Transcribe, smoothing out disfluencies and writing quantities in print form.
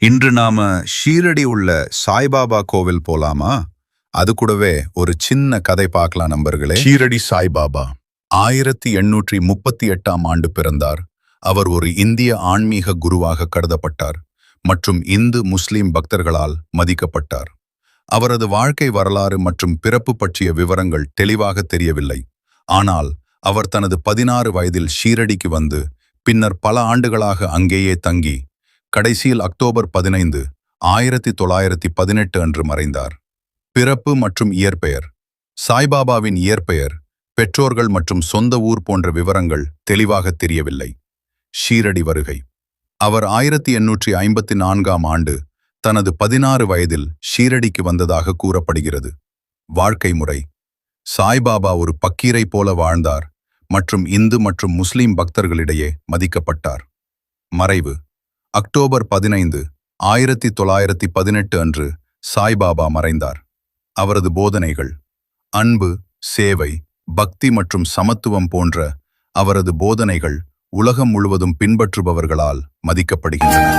இன்று நாம ஷீரடி உள்ள சாய்பாபா கோவில் போலாமா? அது கூடவே ஒரு சின்ன கதை பார்க்கலாம் நண்பர்களே. ஷீரடி சாய்பாபா 1838ஆம் ஆண்டு பிறந்தார். அவர் ஒரு இந்திய ஆன்மீக குருவாக கருதப்பட்டார் மற்றும் இந்து முஸ்லிம் பக்தர்களால் மதிக்கப்பட்டார். அவரது வாழ்க்கை வரலாறு மற்றும் பிறப்பு பற்றிய விவரங்கள் தெளிவாக தெரியவில்லை. ஆனால் அவர் தனது 16 வயதில் ஷீரடிக்கு வந்து பின்னர் பல ஆண்டுகளாக அங்கேயே தங்கி கடைசியில் அக்டோபர் 15, 1918 அன்று மறைந்தார். பிறப்பு மற்றும் இயற்பெயர். சாய்பாபாவின் இயற்பெயர், பெற்றோர்கள் மற்றும் சொந்த ஊர் போன்ற விவரங்கள் தெளிவாக தெரியவில்லை. ஷீரடி வருகை. அவர் 1854ஆம் ஆண்டு தனது 16 வயதில் ஷீரடிக்கு வந்ததாக கூறப்படுகிறது. வாழ்க்கை முறை. சாய்பாபா ஒரு பக்கீரை போல வாழ்ந்தார் மற்றும் இந்து மற்றும் முஸ்லிம் பக்தர்களிடையே மதிக்கப்பட்டார். மறைவு. அக்டோபர் 15, 1918 அன்று சாய்பாபா மறைந்தார். அவரது போதனைகள். அன்பு, சேவை, பக்தி மற்றும் சமத்துவம் போன்ற அவரது போதனைகள் உலகம் முழுவதும் பின்பற்றுபவர்களால் மதிக்கப்படுகின்றன.